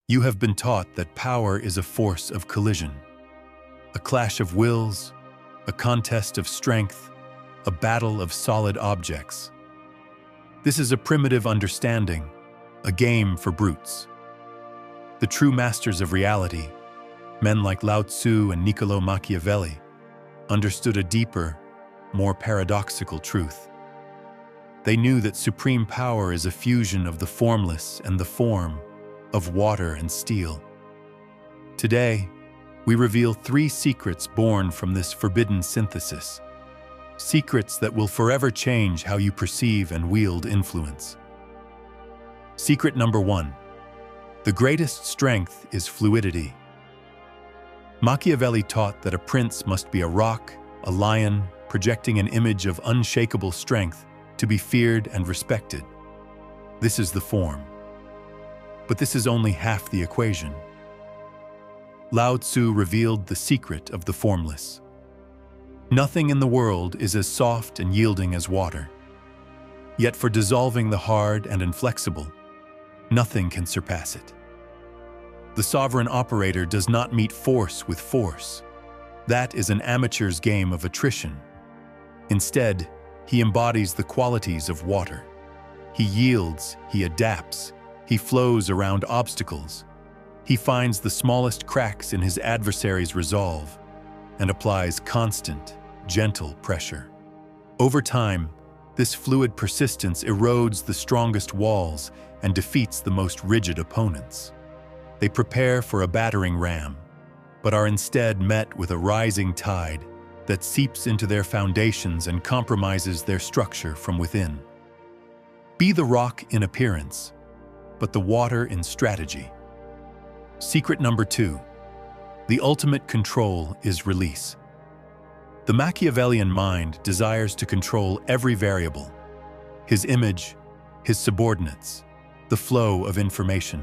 You have been taught that power is a force of collision, a clash of wills, a contest of strength, a battle of solid objects. This is a primitive understanding, a game for brutes. The true masters of reality, men like Lao Tzu and Machiavelli, understood a deeper, more paradoxical truth. They knew that supreme power is a fusion of the formless and the form, of water and steel. Today, we reveal 3 secrets born from this forbidden synthesis. Secrets that will forever change how you perceive and wield influence. Secret number 1. The greatest strength is fluidity. Machiavelli taught that a prince must be a rock, a lion, projecting an image of unshakable strength to be feared and respected. This is the form. But this is only half the equation. Lao Tzu revealed the secret of the formless. Nothing in the world is as soft and yielding as water. Yet for dissolving the hard and inflexible, nothing can surpass it. The sovereign operator does not meet force with force. That is an amateur's game of attrition. Instead, he embodies the qualities of water. He yields, he adapts, he flows around obstacles. He finds the smallest cracks in his adversary's resolve and applies constant, gentle pressure. Over time, this fluid persistence erodes the strongest walls and defeats the most rigid opponents. They prepare for a battering ram, but are instead met with a rising tide that seeps into their foundations and compromises their structure from within. Be the rock in appearance, but the water in strategy. Secret number 2. The ultimate control is release. The Machiavellian mind desires to control every variable: his image, his subordinates, the flow of information.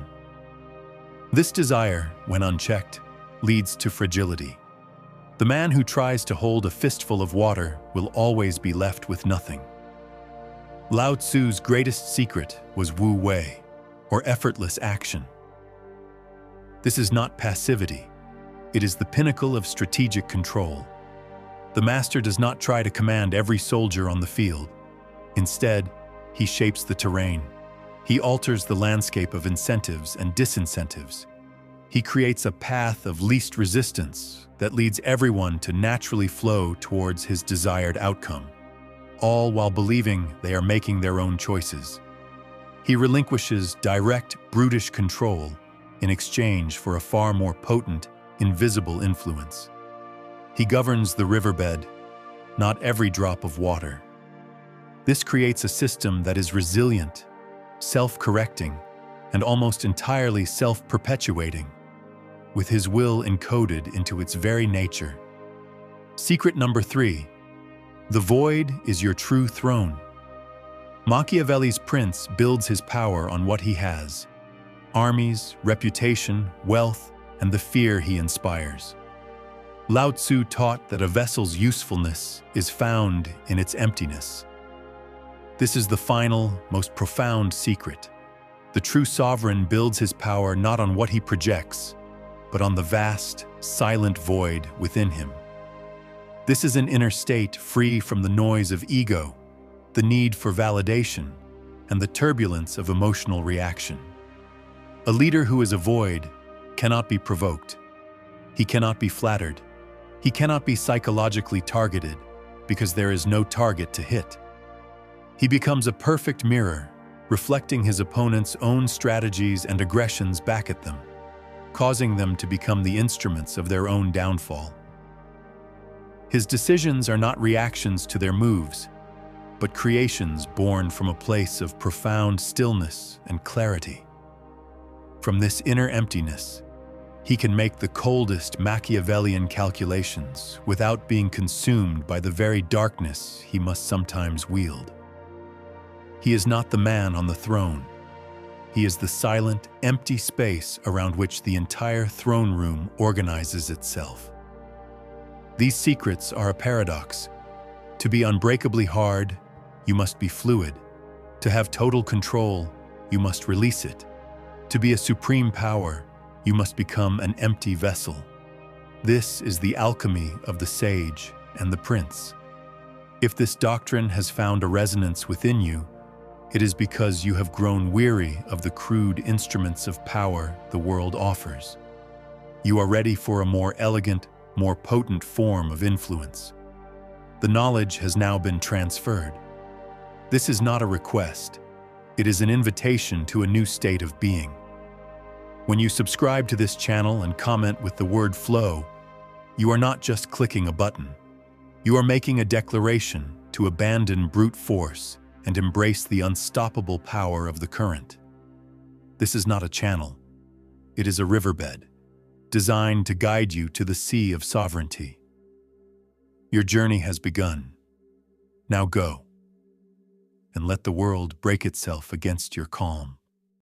This desire, when unchecked, leads to fragility. The man who tries to hold a fistful of water will always be left with nothing. Lao Tzu's greatest secret was Wu Wei, or effortless action. This is not passivity. It is the pinnacle of strategic control. The master does not try to command every soldier on the field. Instead, he shapes the terrain. He alters the landscape of incentives and disincentives. He creates a path of least resistance that leads everyone to naturally flow towards his desired outcome, all while believing they are making their own choices. He relinquishes direct, brutish control in exchange for a far more potent, invisible influence. He governs the riverbed, not every drop of water. This creates a system that is resilient, self-correcting, and almost entirely self-perpetuating, with his will encoded into its very nature. Secret number 3. The void is your true throne. Machiavelli's prince builds his power on what he has: armies, reputation, wealth, and the fear he inspires. Lao Tzu taught that a vessel's usefulness is found in its emptiness. This is the final, most profound secret. The true sovereign builds his power not on what he projects, but on the vast, silent void within him. This is an inner state free from the noise of ego, the need for validation, and the turbulence of emotional reaction. A leader who is a void cannot be provoked. He cannot be flattered. He cannot be psychologically targeted because there is no target to hit. He becomes a perfect mirror, reflecting his opponent's own strategies and aggressions back at them, causing them to become the instruments of their own downfall. His decisions are not reactions to their moves, but creations born from a place of profound stillness and clarity. From this inner emptiness, he can make the coldest Machiavellian calculations without being consumed by the very darkness he must sometimes wield. He is not the man on the throne. He is the silent, empty space around which the entire throne room organizes itself. These secrets are a paradox. To be unbreakably hard, you must be fluid. To have total control, you must release it. To be a supreme power, You must become an empty vessel. This is the alchemy of the sage and the prince. If this doctrine has found a resonance within you, it is because you have grown weary of the crude instruments of power the world offers. You are ready for a more elegant, more potent form of influence. The knowledge has now been transferred. This is not a request. It is an invitation to a new state of being. When you subscribe to this channel and comment with the word flow, you are not just clicking a button. You are making a declaration to abandon brute force and embrace the unstoppable power of the current. This is not a channel. It is a riverbed, designed to guide you to the sea of sovereignty. Your journey has begun. Now go, and let the world break itself against your calm.